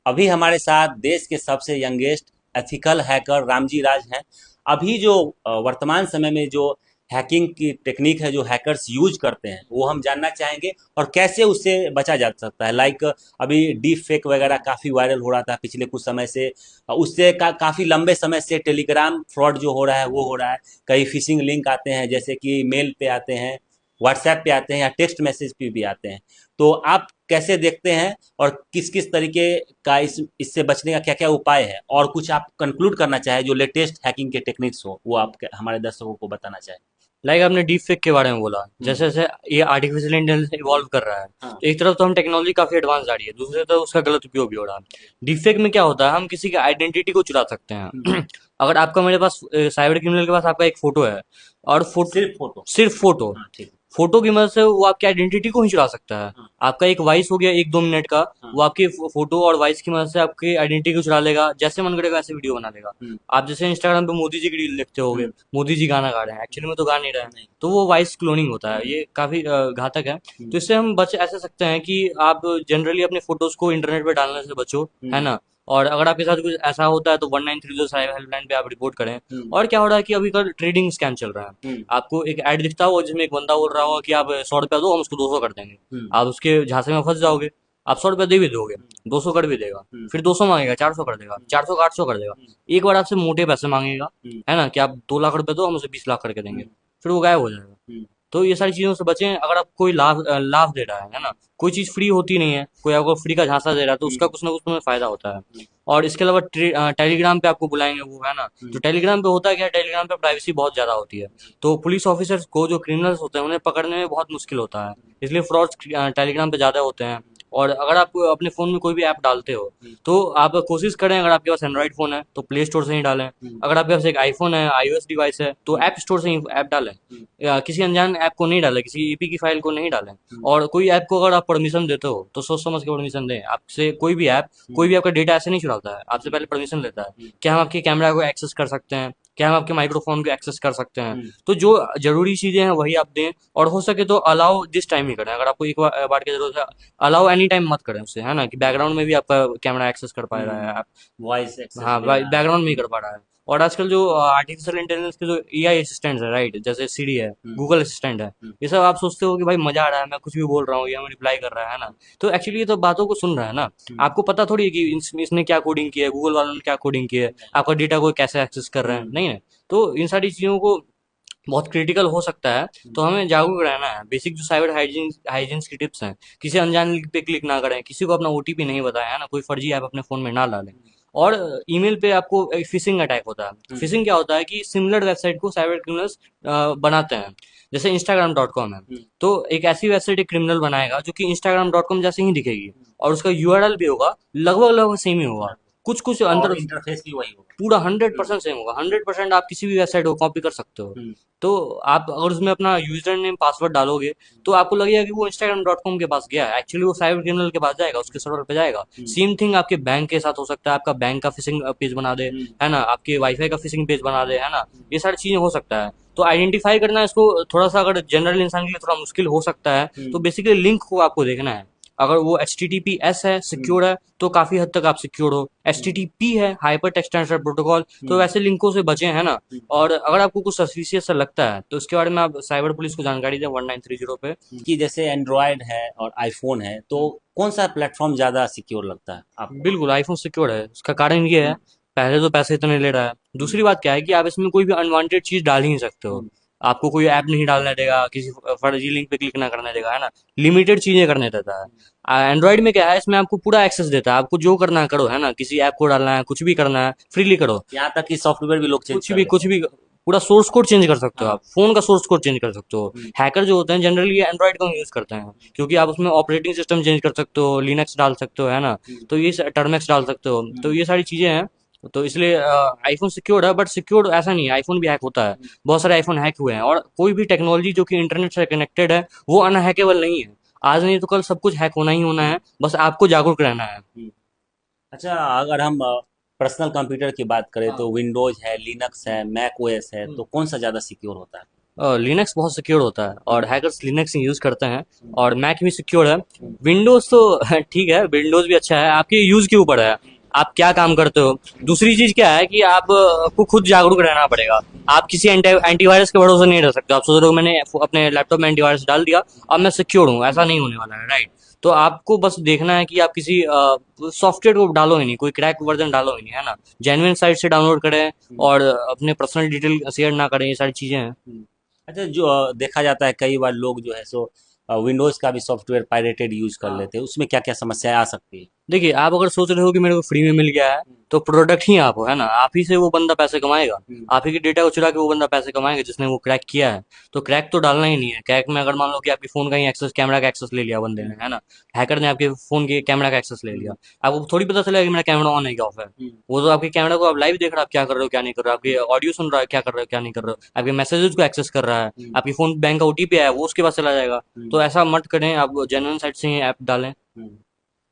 अभी हमारे साथ देश के सबसे यंगेस्ट एथिकल हैकर रामजी राज हैं। अभी जो वर्तमान समय में जो हैकिंग की टेक्निक है, जो हैकर्स यूज करते हैं, वो हम जानना चाहेंगे और कैसे उससे बचा जा सकता है। लाइक अभी डीप फेक वगैरह काफ़ी वायरल हो रहा था पिछले कुछ समय से। उससे काफ़ी लंबे समय से टेलीग्राम फ्रॉड जो हो रहा है वो हो रहा है। कई फिशिंग लिंक आते हैं, जैसे कि मेल पे आते हैं, व्हाट्सएप पे आते हैं या टेक्स्ट मैसेज पे भी आते हैं। तो आप कैसे देखते हैं और किस किस तरीके का इससे बचने का क्या क्या उपाय है, और कुछ आप कंक्लूड करना चाहें जो लेटेस्ट हैकिंग के टेक्निक्स हो वो आप हमारे दर्शकों को बताना चाहें। लाइक आपने डीप फेक के बारे में बोला, हम्म। जैसे जैसे ये आर्टिफिशियल इंटेलिजेंस इवॉल्व कर रहा है, हाँ। तो एक तरफ तो हम टेक्नोलॉजी काफी एडवांस जा रही है, दूसरी तरफ उसका गलत उपयोग भी हो रहा है। डीप फेक में क्या होता है, हम किसी की आइडेंटिटी को चुरा सकते हम्म। हैं। अगर आपका मेरे पास साइबर क्रिमिनल के पास आपका एक फोटो है, और फोटो, सिर्फ फोटो। सिर्फ फोटो, हाँ, ठीक है। फोटो की मदद से वो आपकी आइडेंटिटी को ही चुरा सकता है। हाँ। आपका एक वॉइस हो गया 1-2 मिनट का, हाँ। वो आपकी फोटो और वॉइस की मदद से आपकी आइडेंटिटी को चुरा लेगा, जैसे मन करेगा वैसे वीडियो बना लेगा। हम्म। आप जैसे इंस्टाग्राम पे मोदी जी की रील देखते होगे, हम्म। मोदी जी गाना गा रहे हैं, एक्चुअली में तो गा नहीं रहे हैं, नहीं। तो वो वॉइस क्लोनिंग होता है, हम्म। ये काफी घातक है। हम्म। तो इससे हम बच ऐसे सकते हैं कि आप जनरली अपने फोटोज को इंटरनेट पे डालने से बचो, है हम्म। ना। और अगर आपके साथ कुछ ऐसा होता है तो 1930 साइबर हेल्पलाइन पे आप रिपोर्ट करें। हम्म। और क्या हो रहा है कि अभी कल ट्रेडिंग स्कैम चल रहा है। हम्म। आपको एक ऐड दिखता होगा जिसमें एक बंदा बोल रहा होगा कि आप 100 रुपया दो, हम उसको 200 कर देंगे। हम्म। आप उसके झांसे में फंस जाओगे। आप 100 रुपया दे भी दोगे, 200 कर भी देगा, हम्म। फिर 200 मांगेगा, 400 कर देगा, 400 का 800 कर देगा। हम्म। एक बार आपसे मोटे पैसे मांगेगा, हम्म। है ना, कि आप 2 लाख रुपए दो, हम उसे 20 लाख करके देंगे, हम्म। फिर वो गायब हो जाएगा। हम्म। तो ये सारी चीजों से बचें। अगर आप कोई लाभ दे रहा है ना, कोई चीज फ्री होती नहीं है, कोई आपको फ्री का झांसा दे रहा है तो उसका हम्म। कुछ ना कुछ तुम्हें फायदा होता है। हम्म। और इसके अलावा टेलीग्राम पे आपको बुलाएंगे वो, है ना। हम्म। तो टेलीग्राम पे होता है क्या, टेलीग्राम पे प्राइवेसी बहुत ज्यादा होती है। तो पुलिस ऑफिसर्स को, जो क्रिमिनल्स होते हैं, उन्हें पकड़ने में बहुत मुश्किल होता है। इसलिए फ्रॉड्स टेलीग्राम पे ज्यादा होते हैं। और अगर आप अपने फोन में कोई भी ऐप डालते हो, हम्म। तो आप कोशिश करें, अगर आपके पास एंड्रॉइड फोन है तो प्ले स्टोर से ही डालें। हम्म। अगर आपके पास एक आईफोन है, iOS डिवाइस है, तो हम्म। ऐप स्टोर से ही ऐप डालें। हम्म। या किसी अनजान ऐप को नहीं डालें, किसी ईपी की फाइल को नहीं डालें। हम्म। और कोई ऐप को अगर आप परमिशन देते हो तो सोच समझ के परमिशन दें। आपसे कोई भी ऐप, कोई हम्म। भी आपका डेटा ऐसे नहीं चुराता है, आपसे हम्म। पहले परमिशन लेता है। हम्म। क्या हम आपके कैमरा को एक्सेस कर सकते हैं, क्या हम आपके माइक्रोफोन को एक्सेस कर सकते हैं। हम्म। तो जो जरूरी चीजें हैं वही आप दें। और हो सके तो अलाउ दिस टाइम ही करें, अगर आपको एक बार की जरूरत है, अलाउ एनी टाइम मत करें उससे, है ना, कि बैकग्राउंड में भी आपका कैमरा एक्सेस कर पा रहा है। वॉइस एक्सेस हाँ, ले रहा है। बैकग्राउंड में ही कर पा रहा है। और आजकल जो आर्टिफिशियल इंटेलिजेंस के जो एआई असिस्टेंट्स है, राइट, जैसे सीरी है, हम्म। गूगल असिस्टेंट है, हम्म। ये सब आप सोचते हो कि भाई मजा आ रहा है, मैं कुछ भी बोल रहा हूँ, ये हमें रिप्लाई कर रहा है ना। तो एक्चुअली ये तो बातों को सुन रहा है ना। हम्म। आपको पता थोड़ी है कि इसने क्या कोडिंग की है, गूगल वालों ने क्या कोडिंग की है, आपका डेटा को कैसे एक्सेस कर रहे हैं, हम्म। नहीं है। तो इन सारी चीजों को बहुत क्रिटिकल हो सकता है। हम्म। तो हमें जागरूक रहना है। बेसिक जो साइबर हाइजीन हाइजीन की टिप्स हैं, किसी अनजान लिंक पे क्लिक ना करें, किसी को अपना ओटीपी नहीं बताएं, है ना, कोई फर्जी ऐप अपने फोन में ना डालें। और ईमेल पे आपको एक फिशिंग अटैक होता है। हम्म। फिशिंग क्या होता है कि सिमिलर वेबसाइट को साइबर क्रिमिनल्स बनाते हैं। जैसे Instagram.com है, हम्म। तो एक ऐसी वेबसाइट एक क्रिमिनल बनाएगा जो कि Instagram.com जैसे ही दिखेगी, और उसका यूआरएल भी होगा लगभग लगभग सेम ही होगा। कुछ कुछ अंतर, और इंटरफेस भी वही होगा। पूरा 100% हम्म। सेम होगा। 100% आप किसी भी वेबसाइट को कॉपी कर सकते हो। हम्म। तो आप अगर उसमें अपना यूजर नेम पासवर्ड डालोगे, तो आपको लगेगा कि वो Instagram.com के पास गया है, एक्चुअली वो साइबर क्रिमिनल के पास जाएगा, उसके सर्वर पे जाएगा। हम्म। सेम थिंग आपके बैंक के साथ हो सकता है, आपका बैंक का फिशिंग पेज बना दे, हम्म। है ना, आपके वाईफाई का फिशिंग पेज बना दे, है ना। हम्म। ये सारी चीजें हो सकता है। तो आइडेंटिफाई करना इसको थोड़ा सा, अगर जनरल इंसान के लिए थोड़ा मुश्किल हो सकता है, तो हम्म। बेसिकली लिंक को आपको देखना है। अगर वो HTTPS है, हम्म। सिक्योर है, तो काफी हद तक आप सिक्योर हो। हम्म। HTTP है, हाइपर टेक्स्ट ट्रांसफर प्रोटोकॉल, तो हम्म। वैसे लिंकों से बचें, है ना। हम्म। और अगर आपको कुछ सस्पिशियस सा लगता है तो इसके बारे में आप साइबर पुलिस को जानकारी दें 1930 पे। कि जैसे एंड्रॉयड है और आईफोन है, तो कौन सा प्लेटफॉर्म ज़्यादा सिक्योर लगता है आपको? बिल्कुल आईफोन सिक्योर है, उसका कारण ये है, हम्म। पहले तो पैसे इतने ले रहा है, हम्म। दूसरी बात क्या है कि आप इसमें कोई भी अनवांटेड चीज डाल ही नहीं सकते हो। हम्म। आपको कोई ऐप नहीं डालने देगा, किसी फर्जी लिंक पे क्लिक ना करने देगा, है ना। लिमिटेड चीजें करने देता है। एंड्रॉइड में क्या है, इसमें आपको पूरा एक्सेस देता है, आपको जो करना है करो, है ना, किसी ऐप को डालना है, कुछ भी करना है, फ्रीली करो। यहाँ तक कि सॉफ्टवेयर भी लोग चेंज कुछ कर भी, लेते कुछ हैं। भी, पूरा सोर्स कोड चेंज कर सकते हो, हाँ। आप फोन का सोर्स कोड चेंज कर सकते हो। हम्म। हैकर जो होते हैं जनरली एंड्रॉइड का यूज करते हैं, क्योंकि आप उसमें ऑपरेटिंग सिस्टम चेंज कर सकते हो, लिनक्स डाल सकते हो, है ना। हम्म। तो ये टर्मेक्स डाल सकते हो, तो हम्म। ये सारी चीजें हैं। तो इसलिए आईफोन सिक्योर्ड है, बट सिक्योर्ड ऐसा नहीं है, आईफोन भी हैक होता है। हम्म। बहुत सारे आईफोन हैक हुए हैं, और कोई भी टेक्नोलॉजी जो कि इंटरनेट से कनेक्टेड है वो अनहैकेबल नहीं है। आज नहीं तो कल सब कुछ हैक होना ही होना हम्म। है, बस आपको जागरूक रहना है। हम्म। अच्छा, अगर हम पर्सनल कंप्यूटर की बात करें हाँ। तो विंडोज है, लिनक्स है, मैक ओएस है, तो कौन सा ज़्यादा सिक्योर होता है? लिनक्स बहुत सिक्योर होता है और हैकर्स लिनक्स यूज करते हैं, और मैक भी सिक्योर है। विंडोज तो ठीक है, विंडोज भी अच्छा है, आपके यूज के ऊपर है, आप क्या काम करते हो। दूसरी चीज क्या है कि आप को खुद जागरूक रहना पड़ेगा। आप किसी एंटीवायरस के भरोसे नहीं रह सकते। आप सोच रहे हो मैंने अपने लैपटॉप में एंटीवायरस डाल दिया, अब मैं सिक्योर हूँ, ऐसा नहीं होने वाला है, राइट। तो आपको बस देखना है कि आप किसी सॉफ्टवेयर को डालो ही नहीं, कोई क्रैक वर्जन डालो ही नहीं, है ना। जेन्युइन साइट से डाउनलोड करें और अपने पर्सनल डिटेल शेयर ना करें, ये सारी चीजें हैं। अच्छा, जो देखा जाता है कई बार लोग जो है सो विंडोज का भी सॉफ्टवेयर पायरेटेड यूज कर हाँ, लेते हैं, उसमें क्या क्या समस्याएं आ सकती है? देखिए, आप अगर सोच रहे हो कि मेरे को फ्री में मिल गया है, तो प्रोडक्ट ही आप हो, है ना। आप ही से वो बंदा पैसे कमाएगा, आप ही के डेटा को चुरा के वो बंदा पैसे कमाएगा जिसने वो क्रैक किया है। तो क्रैक तो डालना ही नहीं है। क्रैक में अगर मान लो कि आपकी फोन का ही एक्सेस, कैमरा का एक्सेस ले लिया बंदे ने, है ना, हैकर ने आपके फोन के कैमरा का एक्सेस ले लिया, आपको थोड़ी पता चलेगा कि मेरा कैमरा ऑन है क्या ऑफ है। वो तो आपके कैमरा को आप लाइव देख रहा है, आप क्या कर रहे हो क्या नहीं कर रहे हो, आपके ऑडियो सुन रहा है क्या कर रहे हो क्या नहीं कर रहे हो, आपके मैसेजेस को एक्सेस कर रहा है, आपकी फोन बैंक का ओटीपी आया वो उसके पास चला जाएगा। तो ऐसा मत करें, आप जेन्युइन साइट से ही ऐप डालें। हम्म।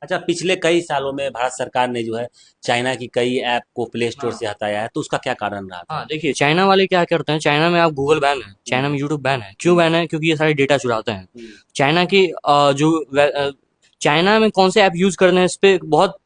अच्छा, पिछले कई सालों में भारत सरकार ने जो है चाइना की कई ऐप को प्ले स्टोर से हटाया है, तो उसका क्या कारण रहा था? हाँ, देखिए, चाइना वाले क्या करते हैं, चाइना में आप गूगल बैन है, चाइना में यूट्यूब बैन है। क्यों बैन है? क्योंकि ये सारे डेटा चुराते हैं। चाइना की चाइना में कौन से ऐप यूज करने हैं इस पे बहुत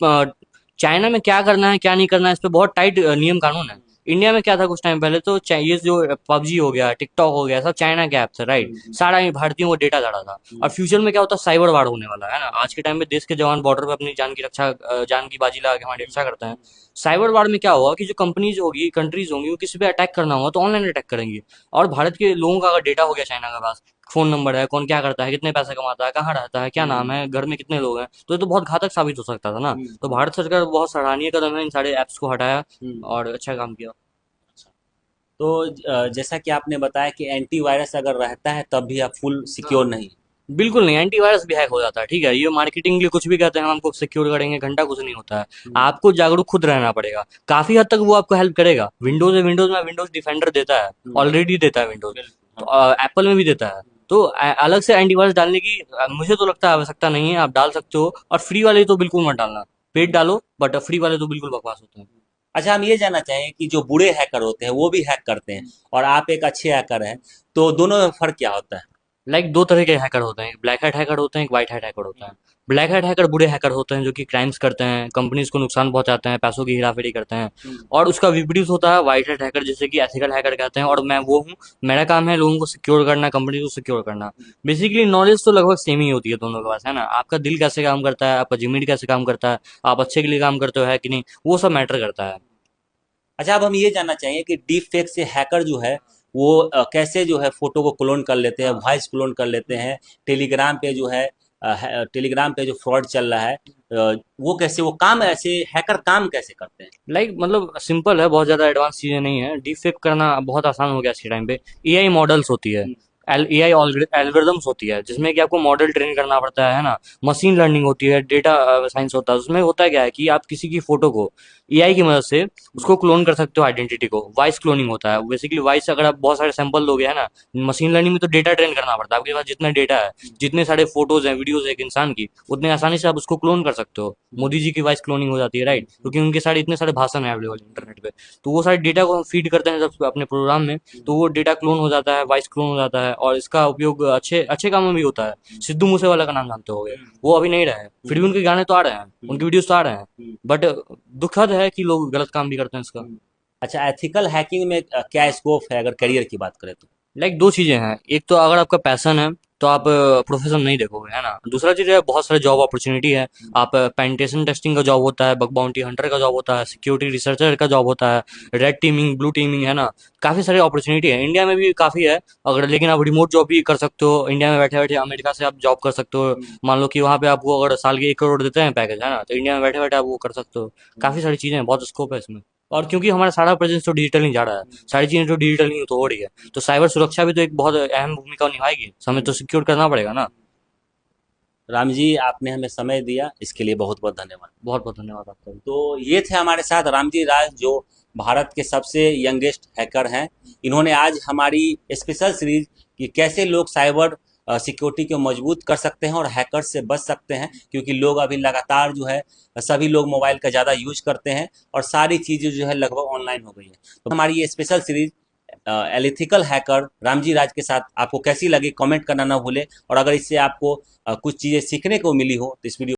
चाइना में क्या करना है क्या नहीं करना है इस पे बहुत टाइट नियम कानून है। इंडिया में क्या था कुछ टाइम पहले, तो ये जो पबजी हो गया, टिकटॉक हो गया, सब चाइना के ऐप थे, राइट। सारा ही भारतीयों को डेटा चढ़ा था। और फ्यूचर में क्या होता है, साइबर वार होने वाला है ना। आज के टाइम में देश के जवान बॉर्डर पे अपनी जान की रक्षा, जान की बाजी लगा के हमारी रक्षा करते हैं। साइबर वार में क्या हुआ कि जो कंपनीज होगी, कंट्रीज होंगी, वो किसी पे अटैक करना होगा तो ऑनलाइन अटैक करेंगी। और भारत के लोगों का अगर डेटा हो गया चाइना के पास, फोन नंबर है, कौन क्या करता है, कितने पैसे कमाता है, कहाँ रहता है, क्या नाम है, घर में कितने लोग हैं, तो ये तो बहुत घातक साबित हो सकता था ना। तो भारत सरकार बहुत सराहनीय कदम है, इन सारे ऐप्स को हटाया और अच्छा काम किया। तो जैसा कि आपने बताया कि एंटीवायरस अगर रहता है तब भी आप फुल सिक्योर नहीं। बिल्कुल नहीं, एंटीवायरस भी हैक हो जाता है, ठीक है। ये मार्केटिंग के लिए कुछ भी कहते हैं, हम हमको सिक्योर करेंगे, घंटा कुछ नहीं होता है। आपको जागरूक खुद रहना पड़ेगा। काफी हद तक वो आपको हेल्प करेगा। विंडोज है, विंडोज में विंडोज डिफेंडर देता है, ऑलरेडी देता है विंडोज। बिल्कुल। तो एप्पल में भी देता है। तो अलग से एंटीवायरस डालने की मुझे तो लगता है आवश्यकता नहीं है। आप डाल सकते हो, और फ्री वाले तो बिल्कुल मत डालना। पेड डालो, बट फ्री वाले तो बिल्कुल बकवास होते हैं। अच्छा, हम ये जानना चाहेंगे कि जो बुरे हैकर होते हैं वो भी हैक करते हैं और आप एक अच्छे हैकर हैं, तो दोनों में फर्क क्या होता है? लाइक दो तरह के हैकर होते हैं, एक ब्लैक हैट हैकर होते हैं, एक व्हाइट हैट हैकर होता है। ब्लैक हैट हैकर बुरे हैकर होते हैं जो कि क्राइम्स करते हैं, कंपनीज को नुकसान पहुंचाते हैं, पैसों की हेराफेरी करते हैं। और उसका विपरीत होता है व्हाइट हैट हैकर, जिसे कि एथिकल हैकर कहते हैं, और मैं वो हूँ। मेरा काम है लोगों को सिक्योर करना, कंपनी को सिक्योर करना। बेसिकली नॉलेज तो लगभग सेम ही होती है दोनों के पास, है ना। आपका दिल कैसे काम करता है, आपका जिमिड कैसे काम करता है, आप अच्छे के लिए काम करते हो है कि नहीं, वो सब मैटर करता है। अच्छा, अब हम ये जानना चाहेंगे कि डीप फेक से हैकर जो है वो कैसे जो है फोटो को क्लोन कर लेते हैं, वॉइस क्लोन कर लेते हैं। टेलीग्राम पे जो है टेलीग्राम पे जो फ्रॉड चल रहा है, वो कैसे, वो काम ऐसे हैकर काम कैसे करते हैं? लाइक मतलब सिंपल है, बहुत ज्यादा एडवांस चीजें नहीं है। डीप फेक करना बहुत आसान हो गया आज के टाइम पे। एआई मॉडल्स होती है, एआई एल्गोरिदम्स होती है, जिसमें कि आपको मॉडल ट्रेन करना पड़ता है ना। मशीन लर्निंग होती है, डेटा साइंस होता है। उसमें होता क्या है कि आप किसी की फोटो को एआई की मदद से उसको क्लोन कर सकते हो, आइडेंटिटी को। वॉइस क्लोनिंग होता है बेसिकली। वॉइस अगर आप बहुत सारे सैंपल लोगे, है ना। मशीन लर्निंग में तो डेटा ट्रेन करना पड़ता है। आपके पास जितना डेटा है, जितने सारे फोटोज हैं, वीडियोज है एक इंसान की, उतने आसानी से आप उसको क्लोन कर सकते हो। मोदी जी की वॉइस क्लोनिंग हो जाती है, राइट, क्योंकि उनके सारे इतने सारे भाषण है अवेलेबल इंटरनेट पे। तो वो सारे डेटा को हम फीड करते हैं जब अपने प्रोग्राम में, तो वो डेटा क्लोन हो जाता है, वॉइस क्लोन हो जाता है, और इसका उपयोग अच्छे अच्छे कामों में भी होता है। सिद्धू मूसेवाला का नाम जानते होगे, वो अभी नहीं रहे, फिर भी उनके गाने तो आ रहे हैं, उनकी वीडियोस तो आ रहे हैं। बट दुखद है कि लोग गलत काम भी करते हैं इसका। अच्छा, एथिकल हैकिंग में क्या स्कोप है अगर करियर की बात करें तो? लाइक दो चीजें हैं, एक तो अगर आपका पैशन है तो आप प्रोफेशन नहीं देखोगे, है ना। दूसरा चीज है, बहुत सारे जॉब अपॉर्चुनिटी है। आप पेंटेशन टेस्टिंग का जॉब होता है, बग बाउंटी हंटर का जॉब होता है, सिक्योरिटी रिसर्चर का जॉब होता है, रेड टीमिंग, ब्लू टीमिंग, है ना। काफी सारी अपॉर्चुनिटी है, इंडिया में भी काफी है। अगर लेकिन आप रिमोट जॉब भी कर सकते हो, इंडिया में बैठे बैठे अमेरिका से आप जॉब कर सकते हो। मान लो कि वहाँ पे आपको अगर साल के 1 करोड़ देते हैं पैकेज, है ना, तो इंडिया में बैठे बैठे आप वो कर सकते हो। काफी सारी चीजें हैं, बहुत स्कोप है इसमें। और क्योंकि हमारा सारा प्रेजेंस तो डिजिटल ही जा रहा है, सारी चीजें तो डिजिटल ही तो हो रही है, तो साइबर सुरक्षा भी तो एक बहुत अहम भूमिका निभाएगी। तो हमें तो सिक्योर करना पड़ेगा ना। राम जी, आपने हमें समय दिया, इसके लिए बहुत बहुत धन्यवाद। बहुत बहुत धन्यवाद आपका भी। तो ये थे हमारे साथ रामजी राज, जो भारत के सबसे यंगेस्ट हैकर हैं। इन्होंने आज हमारी स्पेशल सीरीज कि कैसे लोग साइबर सिक्योरिटी को मजबूत कर सकते हैं और हैकर से बच सकते हैं, क्योंकि लोग अभी लगातार जो है सभी लोग मोबाइल का ज़्यादा यूज करते हैं और सारी चीज़ें जो है लगभग ऑनलाइन हो गई है। तो हमारी ये स्पेशल सीरीज एलिथिकल हैकर रामजी राज के साथ आपको कैसी लगी कमेंट करना ना भूलें। और अगर इससे आपको कुछ चीज़ें सीखने को मिली हो तो इस वीडियो